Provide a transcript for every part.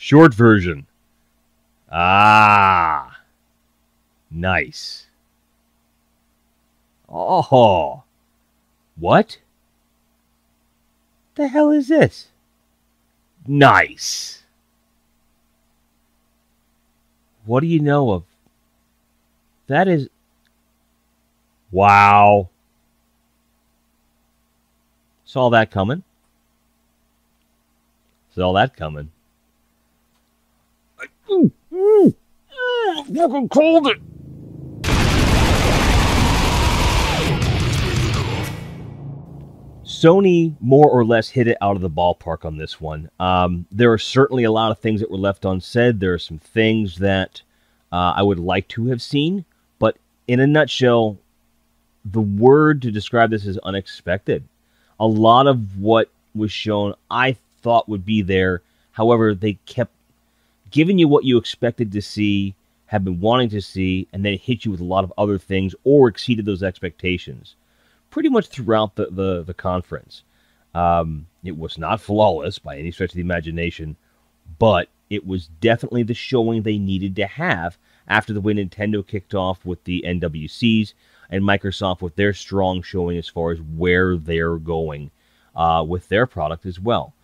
Short version. Ah. Nice. Oh. What? The hell is this? Nice. What do you know of? That is... Wow. Saw that coming. Saw that coming. Fucking cold it. Sony more or less hit it out of the ballpark on this one. There are certainly a lot of things that were left unsaid. There are some things that I would like to have seen, but in a nutshell, the word to describe this is unexpected. A lot of what was shown I thought would be there. However, they kept giving you what you expected to see, have been wanting to see, and then hit you with a lot of other things or exceeded those expectations pretty much throughout the conference. It was not flawless by any stretch of the imagination, but it was definitely the showing they needed to have after the way Nintendo kicked off with the NWCs and Microsoft with their strong showing as far as where they're going with their product as well.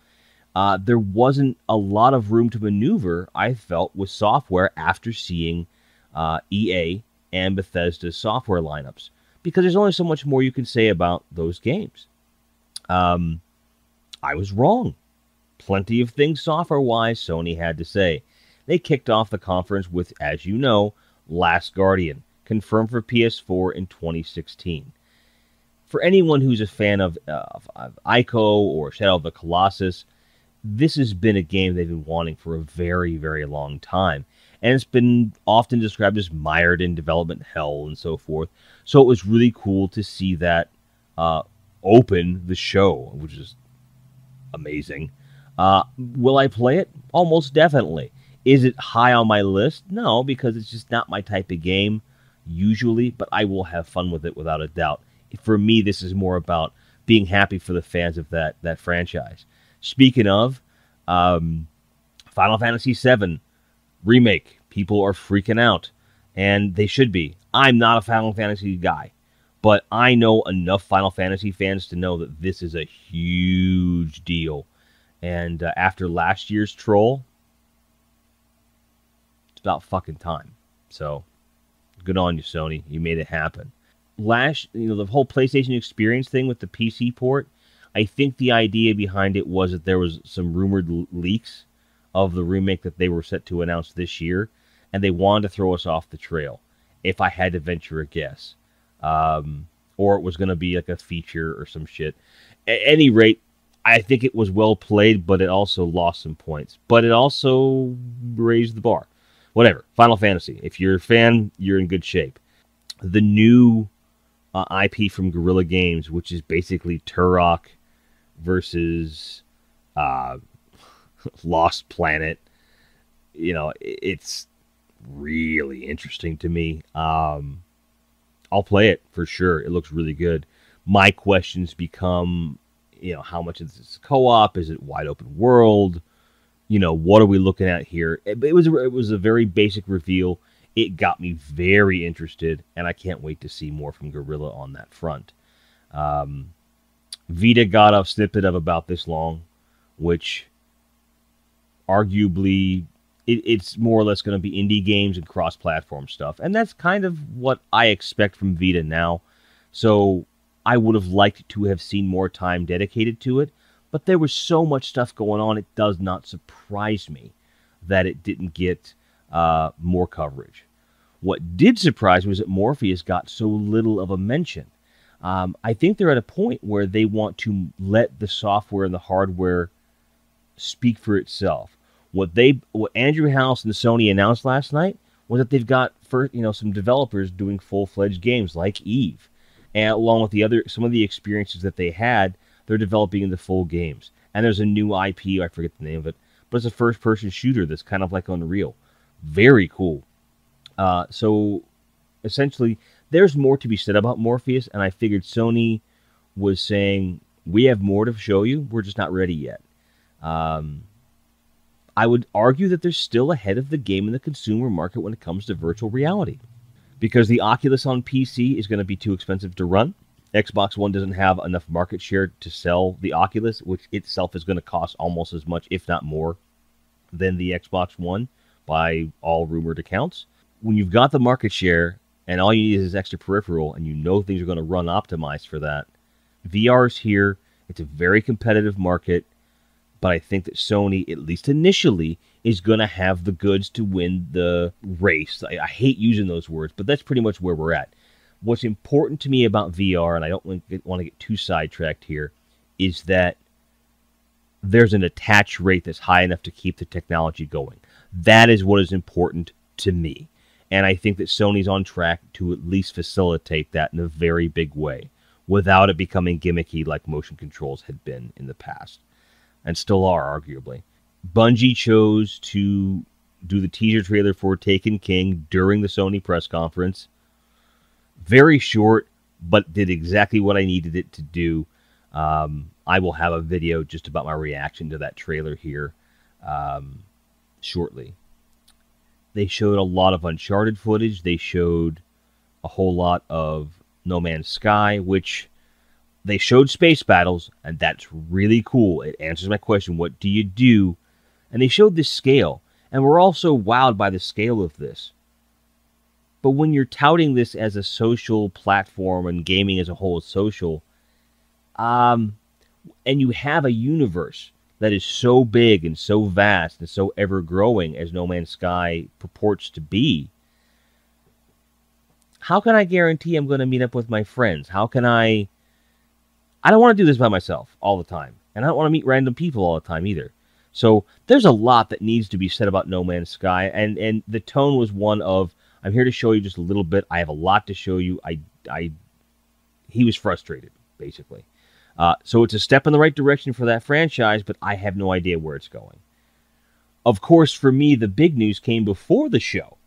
There wasn't a lot of room to maneuver, I felt, with software after seeing EA and Bethesda's software lineups, because there's only so much more you can say about those games. I was wrong. Plenty of things software-wise Sony had to say. They kicked off the conference with, as you know, Last Guardian, confirmed for PS4 in 2016. For anyone who's a fan of Ico or Shadow of the Colossus, this has been a game they've been wanting for a very, very long time. And it's been often described as mired in development hell and so forth. So it was really cool to see that open the show, which is amazing. Will I play it? Almost definitely. Is it high on my list? No, because it's just not my type of game usually, but I will have fun with it without a doubt. For me, this is more about being happy for the fans of that franchise. Speaking of, Final Fantasy VII Remake. People are freaking out, and they should be. I'm not a Final Fantasy guy, but I know enough Final Fantasy fans to know that this is a huge deal. And after last year's troll, it's about fucking time. So, good on you, Sony. You made it happen. The whole PlayStation Experience thing with the PC port, I think the idea behind it was that there was some rumored leaks of the remake that they were set to announce this year, and they wanted to throw us off the trail, if I had to venture a guess. Or it was going to be like a feature or some shit. At any rate, I think it was well played, but it also lost some points. But it also raised the bar. Whatever. Final Fantasy. If you're a fan, you're in good shape. The new IP from Guerrilla Games, which is basically Turok versus Lost Planet. You know, it's really interesting to me. I'll play it for sure. It looks really good. My questions become, how much is this co-op? Is it wide open world? What are we looking at here? It was a very basic reveal. It got me very interested, and I can't wait to see more from Guerrilla on that front. Vita got a snippet of about this long, which arguably it's more or less going to be indie games and cross-platform stuff, and that's kind of what I expect from Vita now. So I would have liked to have seen more time dedicated to it, but there was so much stuff going on, it does not surprise me that it didn't get more coverage. What did surprise me was that Morpheus got so little of a mention. I think they're at a point where they want to let the software and the hardware speak for itself. What Andrew House and Sony announced last night was that they've got some developers doing full-fledged games like Eve, and along with some of the experiences that they had, they're developing into full games. And there's a new IP, I forget the name of it, but it's a first-person shooter that's kind of like Unreal. Very cool. So essentially, there's more to be said about Morpheus, and I figured Sony was saying, we have more to show you, we're just not ready yet. I would argue that they're still ahead of the game in the consumer market when it comes to virtual reality. Because the Oculus on PC is going to be too expensive to run. Xbox One doesn't have enough market share to sell the Oculus, which itself is going to cost almost as much, if not more, than the Xbox One by all rumored accounts. When you've got the market share and all you need is extra peripheral and you know things are going to run optimized for that, VR is here. It's a very competitive market, but I think that Sony, at least initially, is going to have the goods to win the race. I hate using those words, but that's pretty much where we're at. What's important to me about VR, and I don't want to get too sidetracked here, is that there's an attach rate that's high enough to keep the technology going. That is what is important to me. And I think that Sony's on track to at least facilitate that in a very big way, without it becoming gimmicky like motion controls had been in the past, and still are, arguably. Bungie chose to do the teaser trailer for Taken King during the Sony press conference. Very short, but did exactly what I needed it to do. I will have a video just about my reaction to that trailer here shortly. They showed a lot of Uncharted footage. They showed a whole lot of No Man's Sky, which they showed space battles, and that's really cool. It answers my question, what do you do? And they showed this scale, and we're also wowed by the scale of this. But when you're touting this as a social platform and gaming as a whole is social, and you have a universe that is so big and so vast and so ever-growing as No Man's Sky purports to be, how can I guarantee I'm going to meet up with my friends? How can I don't want to do this by myself all the time, and I don't want to meet random people all the time either. So there's a lot that needs to be said about No Man's Sky, and the tone was one of, I'm here to show you just a little bit. I have a lot to show you. He was frustrated, basically. So it's a step in the right direction for that franchise, but I have no idea where it's going. Of course, for me, the big news came before the show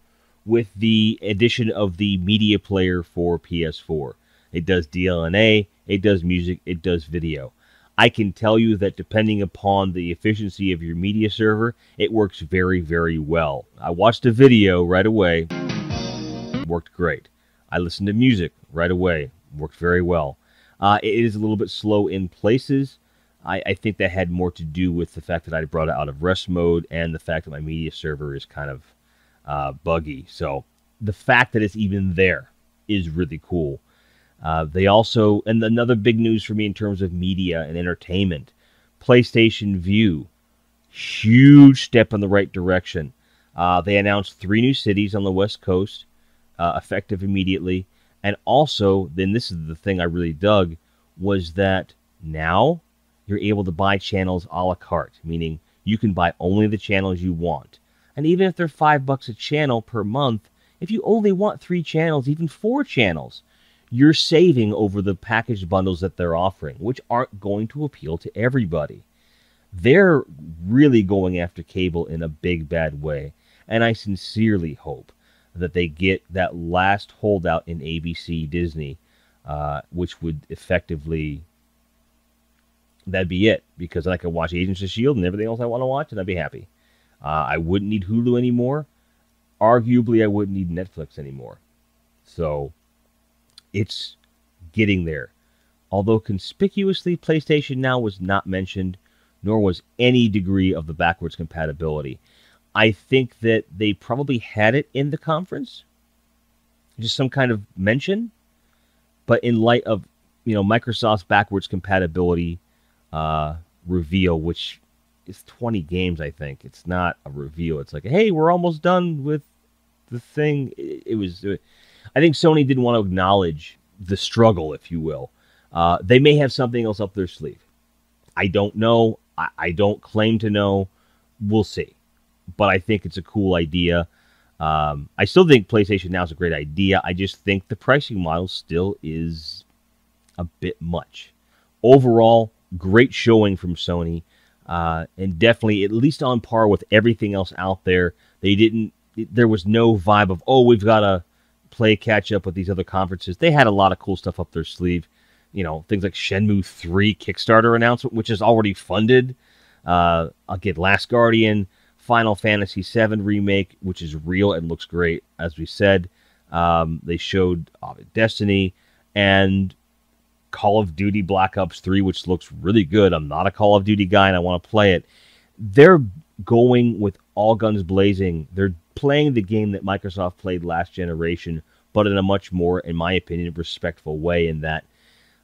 with the addition of the media player for PS4. It does DLNA, it does music, it does video. I can tell you that depending upon the efficiency of your media server, it works very, very well. I watched a video right away. Worked great. I listened to music right away. Worked very well. It is a little bit slow in places. I think that had more to do with the fact that I brought it out of rest mode and the fact that my media server is kind of buggy. So the fact that it's even there is really cool. They also, and another big news for me in terms of media and entertainment, PlayStation Vue, huge step in the right direction. They announced 3 new cities on the West Coast, effective immediately. And also, then this is the thing I really dug, was that now you're able to buy channels a la carte, meaning you can buy only the channels you want. And even if they're $5 a channel per month, if you only want 3 channels, even 4 channels, you're saving over the package bundles that they're offering, which aren't going to appeal to everybody. They're really going after cable in a big, bad way. And I sincerely hope that they get that last holdout in ABC Disney, which would effectively, that'd be it. Because I could watch Agents of S.H.I.E.L.D. and everything else I want to watch, and I'd be happy. I wouldn't need Hulu anymore. Arguably, I wouldn't need Netflix anymore. So it's getting there. Although conspicuously, PlayStation Now was not mentioned, nor was any degree of the backwards compatibility. I think that they probably had it in the conference, just some kind of mention, but in light of, Microsoft's backwards compatibility reveal, which is 20 games, I think. It's not a reveal. It's like, hey, we're almost done with the thing. I think Sony didn't want to acknowledge the struggle, if you will. They may have something else up their sleeve. I don't know. I don't claim to know. We'll see. But I think it's a cool idea. I still think PlayStation Now is a great idea. I just think the pricing model still is a bit much. Overall, great showing from Sony. And definitely at least on par with everything else out there. There was no vibe of, oh, we've got to play catch up with these other conferences. They had a lot of cool stuff up their sleeve. Things like Shenmue 3 Kickstarter announcement, which is already funded. I'll get Last Guardian, Final Fantasy VII Remake, which is real and looks great, as we said. They showed Destiny and Call of Duty Black Ops 3, which looks really good. I'm not a Call of Duty guy, and I want to play it. They're going with all guns blazing. They're playing the game that Microsoft played last generation, but in a much more, in my opinion, respectful way, in that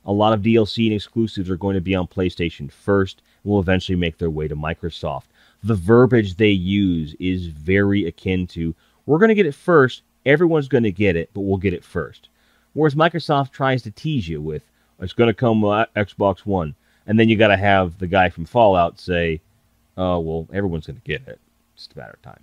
a lot of DLC and exclusives are going to be on PlayStation first and will eventually make their way to Microsoft. The verbiage they use is very akin to, we're going to get it first, everyone's going to get it, but we'll get it first. Whereas Microsoft tries to tease you with, it's going to come Xbox One. And then you got to have the guy from Fallout say, oh, well, everyone's going to get it. It's just a matter of time.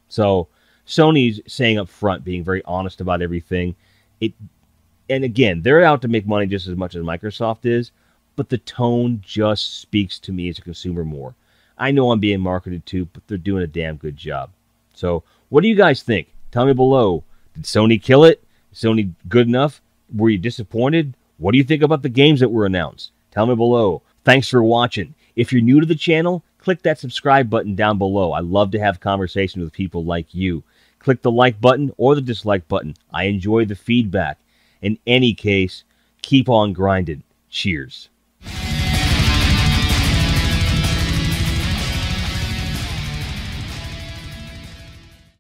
So Sony's saying up front, being very honest about everything. And again, they're out to make money just as much as Microsoft is, but the tone just speaks to me as a consumer more. I know I'm being marketed to, but they're doing a damn good job. So what do you guys think? Tell me below. Did Sony kill it? Is Sony good enough? Were you disappointed? What do you think about the games that were announced? Tell me below. Thanks for watching. If you're new to the channel, click that subscribe button down below. I love to have conversations with people like you. Click the like button or the dislike button. I enjoy the feedback. In any case, keep on grinding. Cheers.